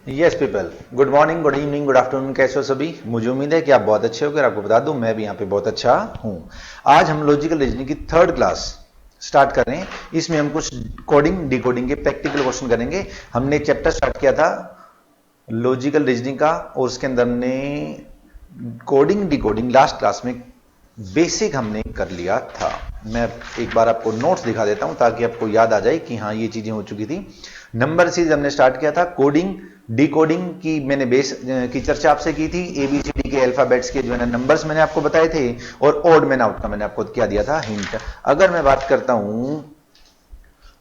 Yes people, good morning, good evening, good afternoon. कैसे हो सभी? मुझे उम्मीद है कि आप बहुत अच्छे हो। अगर आपको बता दूं, मैं भी यहाँ पे बहुत अच्छा हूँ। आज हम लॉजिकल रीजनिंग की थर्ड क्लास स्टार्ट कर रहे हैं। इसमें हम कुछ कोडिंग डिकोडिंग के प्रैक्टिकल क्वेश्चन करेंगे। हमने एक चैप्टर स्टार्ट किया था लॉजिकल रीजनिंग का, और उसके अंदर हमने कोडिंग डिकोडिंग लास्ट क्लास में बेसिक हमने कर लिया था। मैं एक बार आपको नोट्स दिखा देता हूं ताकि आपको याद आ जाए कि हाँ ये चीजें हो चुकी थी। नंबर सीरीज हमने स्टार्ट किया था। कोडिंग डिकोडिंग की मैंने बेस की चर्चा आपसे की थी। एबीसीडी के अल्फाबेट्स के जो है ना नंबर्स मैंने आपको बताए थे, और ऑड मैन आउट का मैंने आपको क्या दिया था, हिंट। अगर मैं बात करता हूं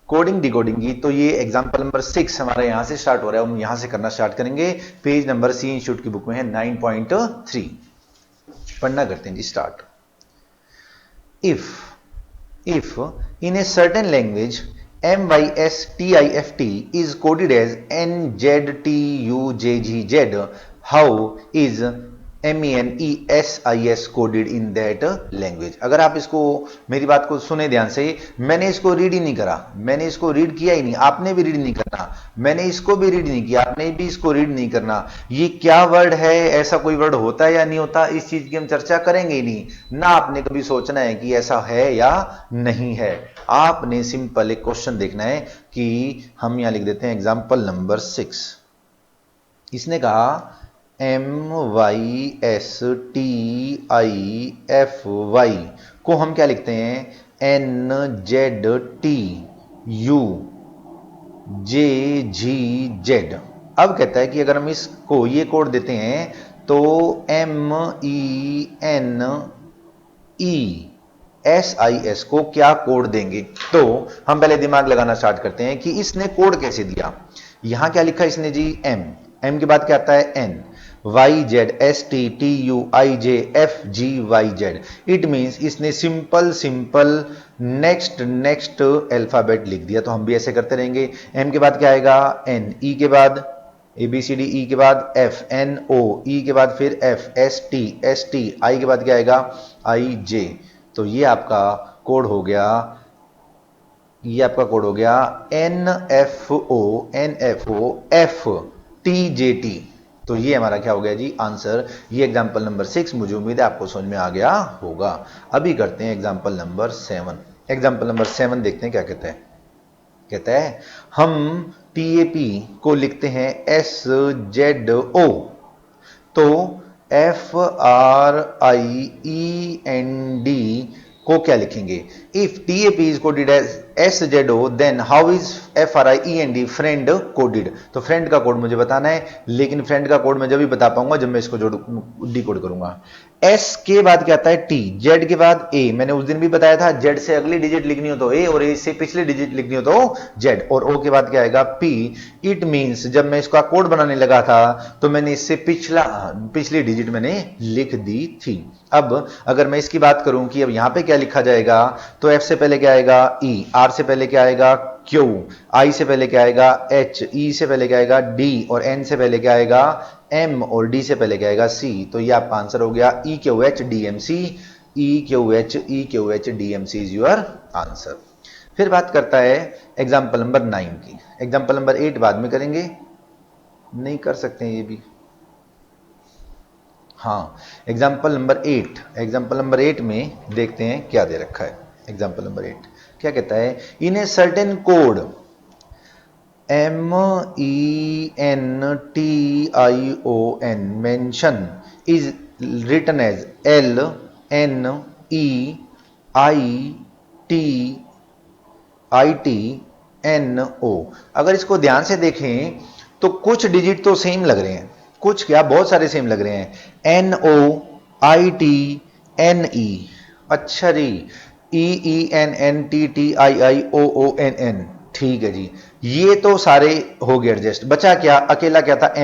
कोडिंग डिकोडिंग की, तो ये एग्जांपल नंबर 6 हमारा यहां से स्टार्ट हो रहा है। हम यहां से करना स्टार्ट करेंगे। पेज नंबर सी इंस्टीट्यूट की बुक में है 9.3। पढ़ना करते हैं जी start. If in a certain language MYSTIFT is coded as NZTUJGZ, how is MENESIS coded in that language? अगर आप इसको मेरी बात को सुने ध्यान से, मैंने इसको रीड ही नहीं करा, मैंने इसको रीड किया ही नहीं, आपने भी रीड नहीं करना, मैंने इसको भी रीड नहीं किया, आपने भी इसको रीड नहीं करना। ये क्या वर्ड है, ऐसा कोई वर्ड होता है या नहीं होता, इस चीज की हम चर्चा करेंगे ही नहीं ना। आपने कभी सोचना है कि ऐसा है या नहीं है। आपने सिंपल एक क्वेश्चन देखना है कि हम यहां लिख देते हैं एग्जाम्पल नंबर 6। इसने कहा MYSTIFY को हम क्या लिखते हैं, NZTUJGZ। अब कहता है कि अगर हम इसको ये कोड देते हैं तो MENESIS को क्या कोड देंगे। तो हम पहले दिमाग लगाना स्टार्ट करते हैं कि इसने कोड कैसे दिया। यहां क्या लिखा इसने जी, एम के बाद क्या आता है N, YZSTTUIJFGYZ। इट मींस इसने सिंपल नेक्स्ट अल्फाबेट लिख दिया। तो हम भी ऐसे करते रहेंगे। एम के बाद क्या आएगा N, E के बाद ABCD, E के बाद F, NO, E के बाद फिर F, ST, I के बाद क्या आएगा IJ। तो ये आपका कोड हो गया, ये आपका कोड हो गया NFOFTJT। तो ये हमारा क्या हो गया जी, आंसर। ये एग्जांपल नंबर 6, मुझे उम्मीद है आपको समझ में आ गया होगा। अभी करते हैं एग्जांपल नंबर 7। एग्जांपल नंबर 7 देखते हैं क्या कहता है। कहता है हम TAP को लिखते हैं SZO, तो FRIEND को क्या लिखेंगे। If TAP is coded as SZO, then how is FRIEND friend coded. तो फ्रेंड का कोड मुझे बताना है, लेकिन फ्रेंड का कोड मैं जब भी बता पाऊंगा जब मैं इसको डिकोड करूंगा। S के बाद क्या आता है T, Z के बाद A। मैंने उस दिन भी बताया था Z से अगली डिजिट लिखनी हो तो A, और A से पिछली डिजिट लिखनी हो तो Z, और O के बाद क्या आएगा P। इट मींस जब मैं इसका कोड बनाने लगा था तो मैंने इससे पिछली डिजिट मैंने लिख दी थी। अब अगर मैं इसकी बात करूं कि अब यहां पे क्या लिखा जाएगा, तो F से पहले क्या आएगा E, R से पहले क्या आएगा Q, I से पहले क्या आएगा H, E से पहले क्या आएगा D, और N से पहले क्या आएगा M, और D से पहले क्या आएगा C। तो ये आपका आंसर हो गया EQHDMC। EQHDMC is your answer. फिर बात करता है एग्जाम्पल नंबर 9 की। एग्जाम्पल नंबर 8 बाद में करेंगे, नहीं कर सकते हैं ये भी। हाँ, एग्जाम्पल नंबर 8 में देखते हैं क्या दे रखा है। एग्जाम्पल नंबर 8 क्या कहता है, in a certain code MENTION mention is written as LNEITNO। अगर इसको ध्यान से देखें तो कुछ डिजिट तो सेम लग रहे हैं, कुछ क्या बहुत सारे सेम लग रहे हैं। NOITNE, अच्छा जी, EENNTTIIOONN, ठीक है जी। ये तो सारे हो गए एडजस्ट। बचा क्या, अकेला क्या था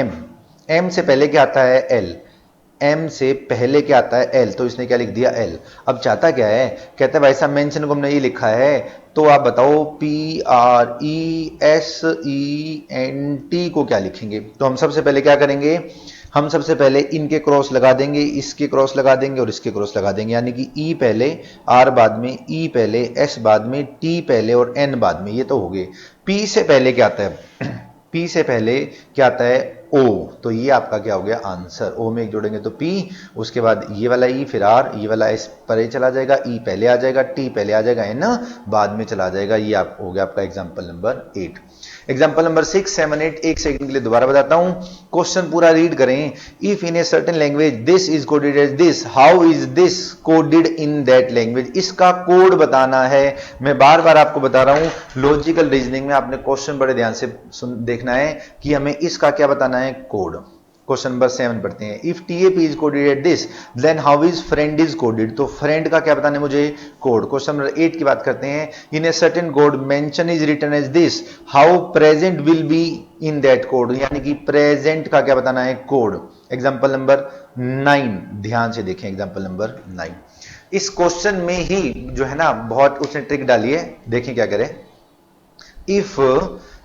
M से पहले क्या आता है L, M से पहले क्या आता है L, तो इसने क्या लिख दिया L। अब चाहता क्या है, कहता है भाई साहब मेंशन को हमने ये लिखा है, तो आप बताओ PRESENT को क्या लिखेंगे। तो हम सबसे पहले क्या करेंगे, हम सबसे पहले इनके क्रॉस लगा देंगे, इसके क्रॉस लगा देंगे और इसके क्रॉस लगा देंगे, यानी कि E पहले, R बाद में, E पहले, S बाद में, T पहले और N बाद में। ये तो हो गए। P से पहले क्या आता है, P से पहले क्या आता है ओ, तो ये आपका क्या हो गया आंसर। ओ में एक जोड़ेंगे तो पी, उसके बाद ये वाला ई, फिर आर, ये वाला एस परे चला जाएगा, ई पहले आ जाएगा, टी पहले आ जाएगा, एन बाद में चला जाएगा। ये आप हो गया आपका एग्जाम्पल नंबर 8। एग्जाम्पल नंबर 6, 7, 8 एक सेकंड के लिए दोबारा बताता हूं, क्वेश्चन पूरा रीड करें। If in a certain language this is coded as this, how is this coded in that language. इसका कोड बताना है। मैं बार बार आपको बता रहा हूं, लॉजिकल रीजनिंग में आपने क्वेश्चन बड़े ध्यान से देखना है कि हमें इसका क्या बताना है, कोड। क्वेश्चन नंबर 7 पढ़ते हैं। If T A P is coded at this then how is friend is coded, तो फ्रेंड का क्या बताना है मुझे, कोड। क्वेश्चन नंबर 8 की बात करते हैं। In a certain code mention is written as this, how present will be in that code, यानी कि प्रेजेंट का क्या बताना है, कोड। एग्जांपल नंबर 9 ध्यान से देखें, एग्जांपल नंबर 9। इस क्वेश्चन में ही जो है ना बहुत उसने ट्रिक डाली है, देखें क्या करे। If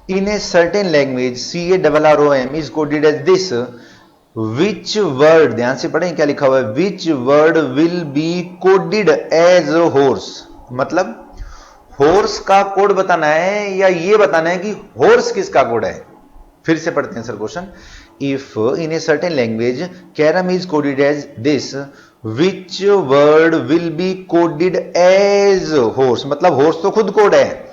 in a certain language CARROM is coded as this, which word, ध्यान से पढ़ें क्या लिखा हुआ है, which word will be coded as horse, मतलब हॉर्स का कोड बताना है या ये बताना है कि हॉर्स किसका कोड है। फिर से पढ़ते हैं sir question. If in a certain language carrom is coded as this, which word will be coded as horse, मतलब हॉर्स तो खुद कोड है।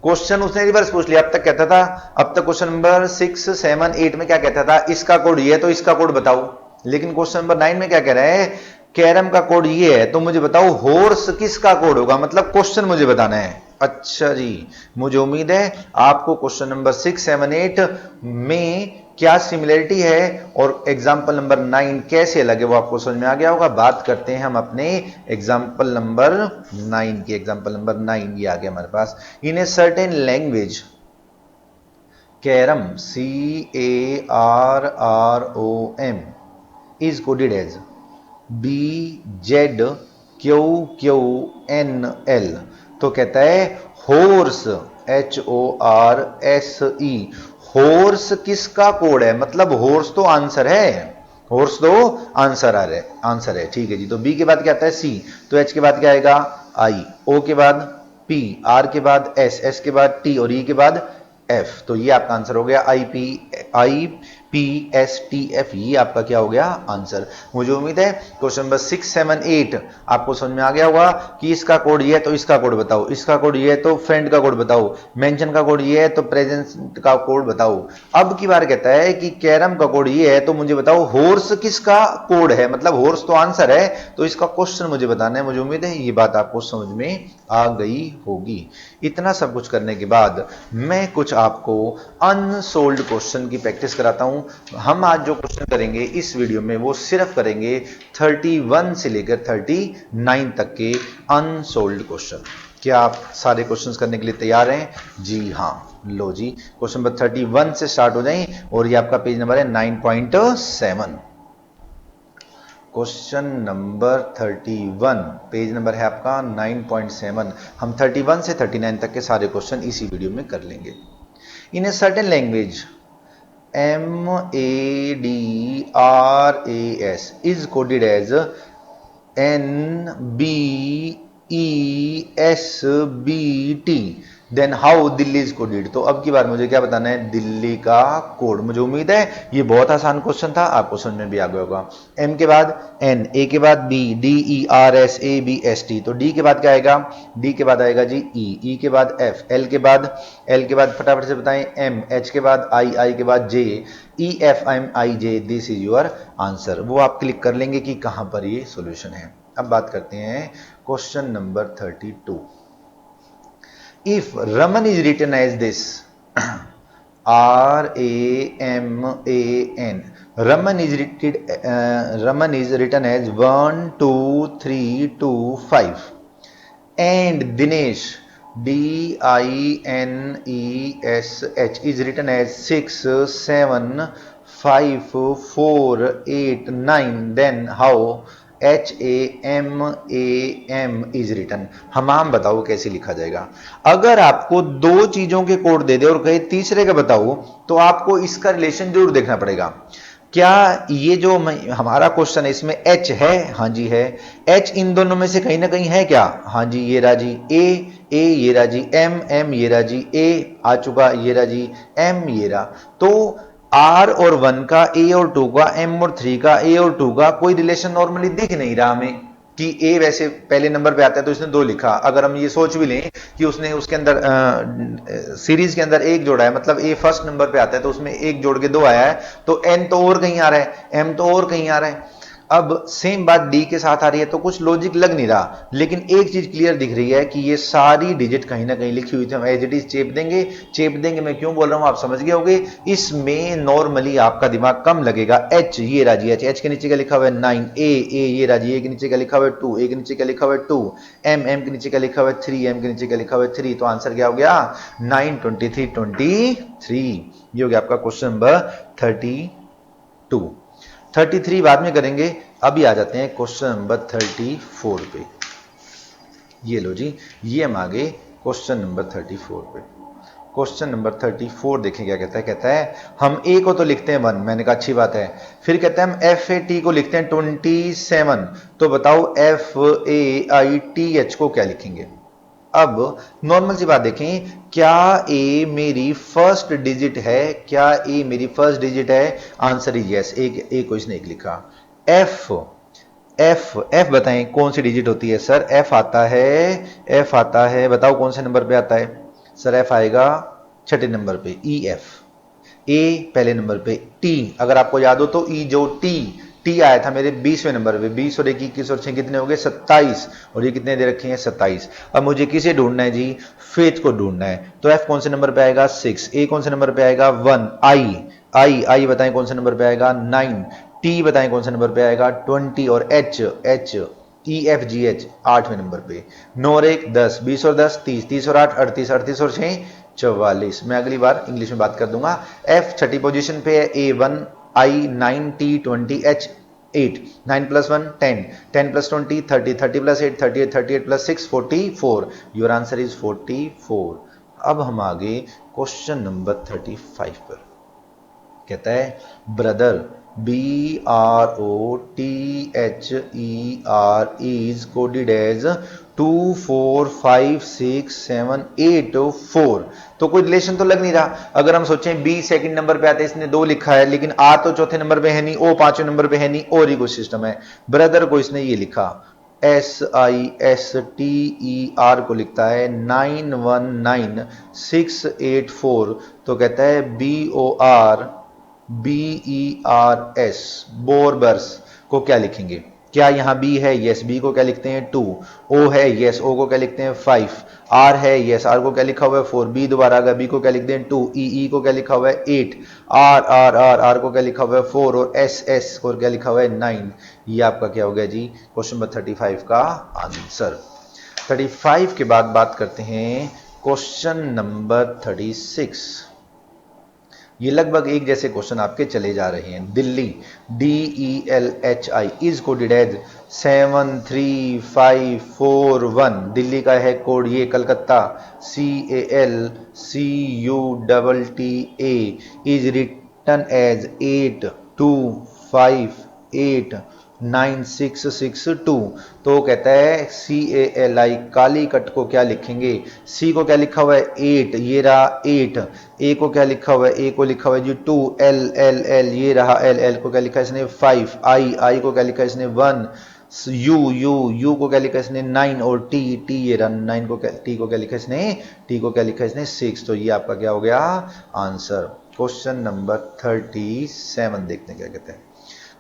क्वेश्चन उसने रिवर्स पूछ लिया। अब तक कहता था, अब तक क्वेश्चन नंबर 6, 7, 8 में क्या कहता था, इसका कोड ये है तो इसका कोड बताओ। लेकिन क्वेश्चन नंबर 9 में क्या कह रहा है, कैरम का कोड ये है तो मुझे बताओ हॉर्स किसका कोड होगा, मतलब क्वेश्चन मुझे बताना है। अच्छा जी, मुझे उम्मीद है आपको क्वेश्चन नंबर 6, 7, 8 में क्या सिमिलरिटी है और एग्जाम्पल नंबर 9 कैसे अलग है वो आपको समझ में आ गया होगा। बात करते हैं हम अपने एग्जाम्पल नंबर 9 की। एग्जाम्पल नंबर 9 ये आ गया हमारे पास। In a certain language carrom CARROM is coded as BZQQNL, तो कहता है हॉर्स HORSE, हॉर्स किसका कोड है, मतलब हॉर्स तो आंसर है, हॉर्स तो आंसर है। ठीक है जी, तो बी के बाद क्या आता है C, तो H के बाद क्या आएगा I, O के बाद P, R के बाद S, S के बाद T और E के बाद F, तो ये आपका आंसर हो गया IPSTF, ये आपका क्या हो गया आंसर। मुझे उम्मीद है क्वेश्चन नंबर 6, 7, 8 आपको समझ में आ गया होगा कि इसका कोड ये है तो इसका कोड बताओ, इसका कोड ये है तो फ्रेंड का कोड बताओ, मेंशन का कोड ये है तो प्रेजेंट का कोड बताओ। अब की बार कहता है कि कैरम का कोड ये है तो मुझे बताओ हॉर्स किसका कोड है, मतलब हॉर्स तो आंसर है तो इसका क्वेश्चन मुझे बताना है। मुझे उम्मीद है ये बात आपको समझ में आ गई होगी। इतना सब कुछ करने के बाद मैं कुछ आपको अनसोल्व्ड क्वेश्चन की प्रैक्टिस कराता हूं। हम आज जो क्वेश्चन करेंगे इस वीडियो में वो सिर्फ करेंगे 31 से लेकर 39 तक के अनसोल्व्ड क्वेश्चन। क्या आप सारे क्वेश्चंस करने के लिए तैयार हैं? जी हाँ, लो जी, क्वेश्चन नंबर 31 से स्टार्ट हो जाएं और ये आपका पेज नंबर है 9.7। क्वेश्चन नंबर 31 पेज नंबर है आपका 9.7। हम 31 से 39 तक के सारे क्वेश्चन इसी वीडियो में कर लेंगे। In a certain language MADRAS is coded as NBESBT, then how Delhi is coded, तो अब की बार मुझे क्या बताना है, दिल्ली का कोड। मुझे उम्मीद है ये बहुत आसान क्वेश्चन था, आपको समझ में भी आ गया होगा। M के बाद N, A के बाद B, DERSABST, तो D के बाद क्या आएगा, D के बाद आएगा जी E, E के बाद F, L के बाद फटाफट से बताएं M, H के बाद I, I के बाद J, EFMIJ, this is your answer. वो आप क्लिक कर लेंगे कि कहां पर ये सॉल्यूशन है। अब बात करते हैं question number 32। If Raman is written as this, RAMAN, Raman is written as 1 2 3 2 5, and Dinesh DINESH is written as 6 7 5 4 8 9, then how HAMAM is written। हमाम बताओ कैसे लिखा जाएगा। अगर आपको दो चीजों के कोड दे दे और कहे तीसरे का बताओ तो आपको इसका रिलेशन जरूर देखना पड़ेगा। क्या ये जो हमारा क्वेश्चन है इसमें H है? हाँ जी है। H इन दोनों में से कहीं ना कहीं है क्या? हाँ जी, ये राजी A ये राजी M ये राजी A आ चुका, ये राजी M ये रहा। तो आर और 1 का, ए और 2 का, एम और 3 का, ए और 2 का कोई रिलेशन नॉर्मली दिख नहीं रहा हमें कि ए वैसे पहले नंबर पे आता है तो इसने 2 लिखा। अगर हम ये सोच भी लें कि उसने उसके अंदर सीरीज के अंदर 1 जोड़ा है, मतलब ए फर्स्ट नंबर पे आता है तो उसमें 1 जोड़ के 2 आया है, तो एन तो और कहीं आ रहा है, एम तो और कहीं आ रहा है। अब सेम बात डी के साथ आ रही है तो कुछ लॉजिक लग नहीं रहा, लेकिन एक चीज क्लियर दिख रही है कि ये सारी डिजिट कहीं ना कहीं लिखी हुई थी। हम एज इट इज चेप देंगे। चेप देंगे मैं क्यों बोल रहा हूं आप समझ गए होंगे। इसमें नॉर्मली आपका दिमाग कम लगेगा। एच, ये राजी एच, एच के नीचे का लिखा हुआ है 9, ए ये राजी ए के नीचे का लिखा हुआ है 2, ए के नीचे का लिखा हुआ है 2, एम के नीचे का लिखा हुआ है 3, एम के नीचे का लिखा हुआ है 3। तो आंसर क्या हो गया 9, 23, 23। ये हो गया आपका क्वेश्चन नंबर 32। 33 बाद में करेंगे, अभी आ जाते हैं क्वेश्चन नंबर 34 पे। ये लो जी, ये हम आगे क्वेश्चन नंबर 34 पे। क्वेश्चन नंबर 34 देखें क्या कहता है। कहता है हम ए को तो लिखते हैं 1, मैंने कहा अच्छी बात है। फिर कहता है हम एफ ए टी को लिखते हैं 27, तो बताओ F A I T H को क्या लिखेंगे। अब नॉर्मल सी बात देखें, क्या ए मेरी फर्स्ट डिजिट है, क्या ए मेरी फर्स्ट डिजिट है। Answer is yes. ए को इसने 1 लिखा। एफ एफ एफ बताएं कौन सी डिजिट होती है। सर एफ आता है, बताओ कौन से नंबर पे आता है। सर एफ आएगा 6ठे नंबर पे, ई एफ। ए पहले नंबर पे, टी अगर आपको याद हो तो ई जो टी आया था मेरे 20वें नंबर पे। 20 और 21 और 6 कितने हो गए 27, और ये कितने दे रखे हैं 27। अब मुझे किसे ढूंढना है जी, फेथ को ढूंढना है। तो एफ कौन से नंबर पे आएगा 6, ए कौन से नंबर पे आएगा 1, आई बताएं कौन से नंबर पे आएगा 9, टी बताएं कौन से नंबर पे आएगा 20, और H E F G H 8वें नंबर पे। 9 और 1 10, 20 और 10 30, 30 और 8 38, 38 और 6 44। मैं अगली बार इंग्लिश में बात कर दूंगा। एफ 6ठी पोजीशन पे है, ए 1, आई 9, T 20, H 8, 9 + 1 10, 10 + 20 30, 30 + 8 38, 38 + 6 44। Your answer is 44। अब हम आगे क्वेश्चन नंबर 35 पर। कहता है brother BROTHER is coded as 2 4 5 6 7 8 4। तो कोई रिलेशन तो लग नहीं रहा। अगर हम सोचें बी सेकंड नंबर पे आते हैं, इसने 2 लिखा है, लेकिन आ तो चौथे नंबर पे है नहीं, ओ 5वें नंबर पे है नहीं, और ही कोई सिस्टम है। ब्रदर को इसने ये लिखा SISTER को लिखता है 919684। तो कहता है BORBERS बोरबर्स को क्या लिखेंगे। क्या यहां बी है, यस बी को क्या लिखते हैं 2, ओ है यस ओ को क्या लिखते हैं 5, आर है यस आर को क्या लिखा हुआ है 4, बी दोबारा आ गया बी को क्या लिख दें 2, ई को क्या लिखा हुआ है 8, आर को क्या लिखा हुआ है 4, और एस को क्या लिखा हुआ है 9। ये आपका क्या हो गया जी क्वेश्चन नंबर 35 का आंसर। 35 के बाद बात करते हैं क्वेश्चन नंबर 36। ये लगभग एक जैसे क्वेश्चन आपके चले जा रहे हैं। Delhi DELHI is coded as 73541। Delhi का है कोड ये। Calcutta CALCUTTA is written as 82589662। तो कहता है CALI कालीकट को क्या लिखेंगे। सी को क्या लिखा हुआ है 8, ये रहा 8। ए को क्या लिखा हुआ है, ए को लिखा हुआ है जी 2, एल ये रहा एल को क्या लिखा है इसने 5, आई को क्या लिखा है इसने 1, यू को क्या लिखा है इसने 9, और टी ये रहा 9 को टी को क्या लिखा है इसने 6। तो ये आपका क्या हो गया आंसर। क्वेश्चन नंबर 37 देखते हैं क्या कहते हैं।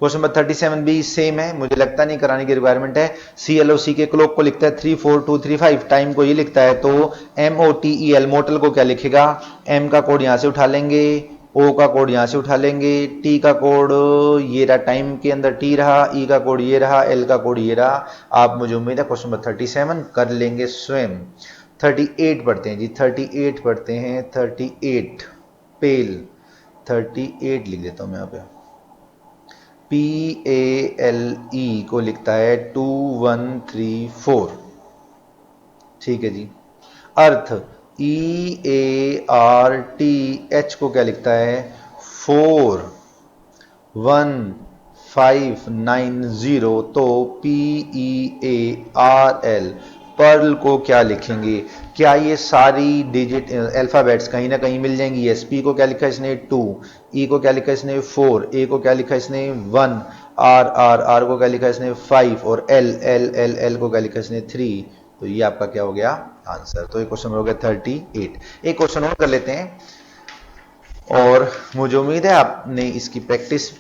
क्वेश्चन नंबर 37 भी सेम है, मुझे लगता नहीं कराने की रिक्वायरमेंट है। CLOC के क्लॉक को लिखता है 34235, टाइम को ये लिखता है, तो MOTEL मोटल को क्या लिखेगा। M का कोड यहां से उठा लेंगे, O का कोड यहां से उठा लेंगे, T का कोड ये रहा, टाइम के अंदर T रहा, E का कोड ये रहा, L का कोड ये रहा। आप मुझे उम्मीद है क्वेश्चन नंबर 37 कर लेंगे स्वयं। 38 पढ़ते हैं जी, 38 पढ़ते हैं। 38 पेल 38 लिख देता हूं मैं यहाँ पे। PALE को लिखता है 2134। ठीक है जी। अर्थ EARTH को क्या लिखता है 41590। तो PEARL पर्ल को क्या लिखेंगे? क्या ये सारी डिजिट अल्फाबेट्स कहीं ना कहीं मिल जाएंगी? यस। पी को क्या लिखा इसने? 2। ई को क्या लिखा इसने? 4। ए को क्या लिखा इसने? 1। आर को क्या लिखा इसने? 5। और एल को क्या लिखा इसने? 3। तो ये आपका क्या हो गया? आंसर। तो ये क्वेश्चन हो गया 38। एक क्वेश्चन और कर लेते हैं, और मुझे उम्मीद है आपने इसकी प्रैक्टिस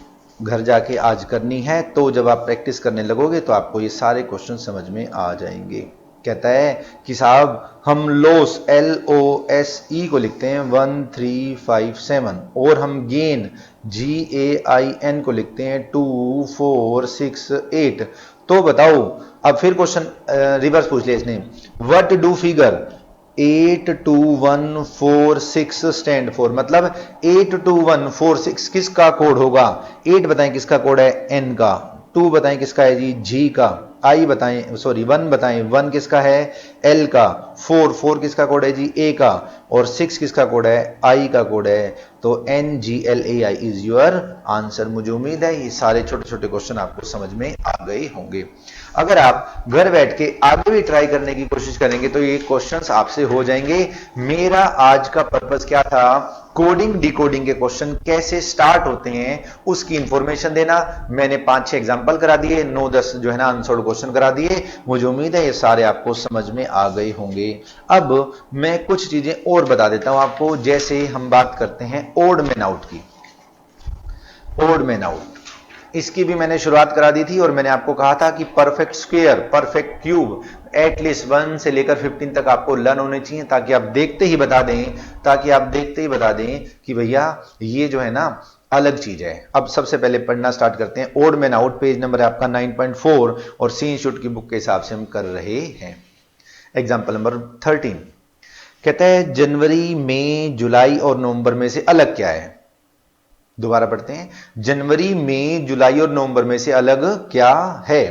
घर जाके आज करनी है। तो जब आप प्रैक्टिस करने लगोगे तो आपको ये सारे क्वेश्चन समझ में आ जाएंगे। कहता है कि साहब हम लोस LOSE को लिखते हैं 1 3 5 7, और हम गेन GAIN को लिखते हैं 2 4 6 8। तो बताओ, अब फिर क्वेश्चन रिवर्स पूछ लिया इसने, what do figure 82146 stand for? मतलब 82146 किसका कोड होगा? 8 बताएं किसका कोड है? N का। 2 बताएं किसका है जी? G का। 1 बताएं 1 किसका है? L का। 4 किसका कोड है जी? A का। और 6 किसका कोड है? I का कोड है। तो NGLAI इज योर आंसर। मुझे उम्मीद है ये सारे छोटे छोटे क्वेश्चन आपको समझ में आ गए होंगे। अगर आप घर बैठ के आगे भी ट्राई करने की कोशिश करेंगे तो ये क्वेश्चंस आपसे हो जाएंगे। मेरा आज का पर्पस क्या था? कोडिंग डिकोडिंग के क्वेश्चन कैसे स्टार्ट होते हैं उसकी इंफॉर्मेशन देना। मैंने 5-6 एग्जांपल करा दिए, 9-10 जो है ना अनसॉल्व्ड क्वेश्चन करा दिए। मुझे उम्मीद है ये सारे आपको समझ में आ गए होंगे। अब मैं कुछ चीजें और बता देता हूं आपको, जैसे हम बात करते हैं ओड मैन आउट की। ओड मैन आउट इसकी भी मैंने शुरुआत करा दी थी, और मैंने आपको कहा था कि perfect square, perfect cube at least 1 से लेकर 15 तक आपको लर्न होने चाहिए, ताकि आप देखते ही बता दें कि भैया ये जो है ना अलग चीज है। अब सबसे पहले पढ़ना स्टार्ट करते हैं। Odd man out, page number है आपका 9.4, और सी इंस्टीट्यूट की बुक के हिसाब से हम कर रहे हैं। एग्जाम्पल नंबर 13 कहता है जनवरी, मई, जुलाई और नवंबर में से अलग क्या है? दोबारा पढ़ते हैं। जनवरी, मई, जुलाई और नवंबर में से अलग क्या है?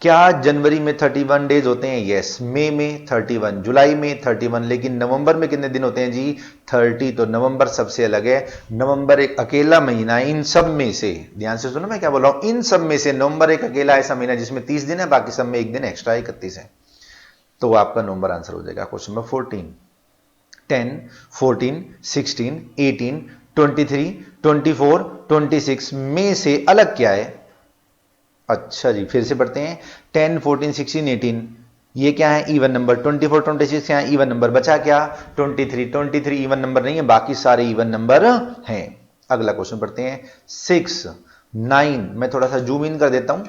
क्या जनवरी में 31 डेज होते हैं? यस। मई में 31, जुलाई में 31, लेकिन नवंबर में कितने दिन होते हैं जी? 30। तो नवंबर सबसे अलग है। नवंबर एक अकेला महीना है इन सब में से। ध्यान से सुनो मैं क्या बोल रहा हूं। इन सब में से नवंबर एक अकेला ऐसा महीना जिसमें 30 दिन है, बाकी सब में एक दिन एक्स्ट्रा 31 है। तो आपका नवंबर आंसर हो जाएगा। क्वेश्चन नंबर 14 10 14 16 18 23 24 26 में से अलग क्या है? अच्छा जी, फिर से पढ़ते हैं। 10 14 16 18 ये क्या है? Even number. 24 26 क्या है? Even number. बचा क्या? 23 इवन नंबर नहीं है, बाकी सारे इवन नंबर हैं। अगला क्वेश्चन पढ़ते हैं। 6 9, मैं थोड़ा सा जूम इन कर देता हूं।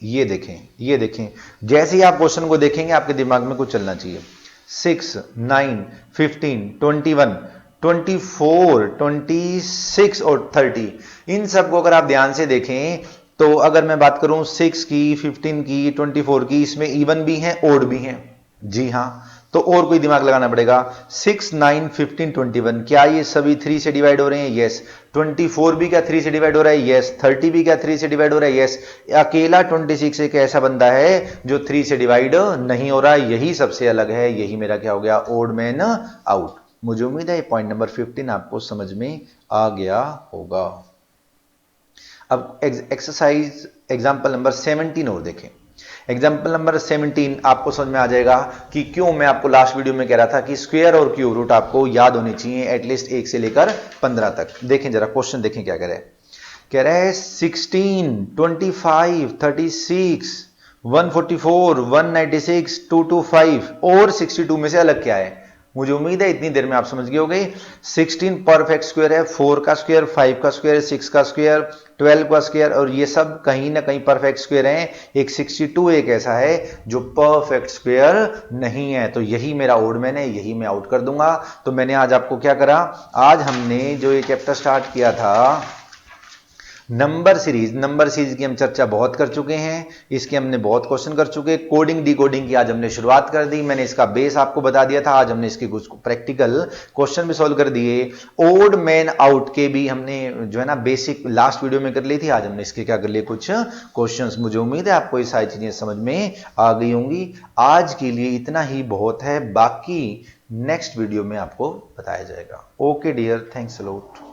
ये देखें, जैसे ही आप क्वेश्चन को देखेंगे आपके दिमाग में कुछ चलना चाहिए। 6 9 15 21 24 26 और 30, इन सबको अगर आप ध्यान से देखें तो अगर मैं बात करूं 6 की, 15 की, 24 की, इसमें इवन भी हैं, ओड भी हैं। जी हां, तो और कोई दिमाग लगाना पड़ेगा। 6 9 15 21, क्या ये सभी 3 से डिवाइड हो रहे हैं? यस। 24 भी क्या 3 से डिवाइड हो रहा है? यस। 30 भी क्या 3 से डिवाइड हो रहा है? यस। अकेला 26 एक ऐसा बंदा है जो 3 से डिवाइड नहीं हो रहा है, यही सबसे अलग है। यही मेरा क्या हो गया? Odd man out. मुझे उम्मीद है पॉइंट नंबर 15 आपको समझ में आ गया होगा। अब एक्सरसाइज एग्जांपल नंबर 17 और देखें। एग्जांपल नंबर 17 आपको समझ में आ जाएगा कि क्यों मैं आपको लास्ट वीडियो में कह रहा था कि स्क्वायर और क्यूब रूट आपको याद होने चाहिए एटलीस्ट 1 से लेकर 15 तक। देखें जरा क्वेश्चन, देखें क्या कह रहा है 16 25 36 144 196 225 और 62 में से अलग क्या है? मुझे उम्मीद है इतनी देर में आप समझ गए होंगे। 16 परफेक्ट स्क्वायर है, 4 का स्क्वायर, 5 का स्क्वायर, 6 का स्क्वायर, 12 का स्क्वायर, और ये सब कहीं ना कहीं परफेक्ट स्क्वायर हैं। एक 62 एक ऐसा है जो परफेक्ट स्क्वायर नहीं है। तो यही मेरा ओड मैन है, यही मैं आउट कर दूंगा। तो मैंने आज आपको क्या करा, आज हमने जो ये चैप्टर स्टार्ट किया था नंबर सीरीज की हम चर्चा बहुत कर चुके हैं, इसके हमने बहुत क्वेश्चन कर चुके। कोडिंग डिकोडिंग की आज हमने शुरुआत कर दी, मैंने इसका बेस आपको बता दिया था। आज हमने इसके कुछ प्रैक्टिकल क्वेश्चन भी सॉल्व कर दिए। ओड मैन आउट के भी हमने जो है ना बेसिक लास्ट वीडियो में कर ली थी। आज हमने इसके क्या कर लिए, कुछ क्वेश्चंस। मुझे उम्मीद है आपको ये सारी चीजें समझ में आ गई होंगी। आज के लिए इतना ही बहुत है, बाकी नेक्स्ट वीडियो में आपको बताया जाएगा। Okay dear, thanks a lot.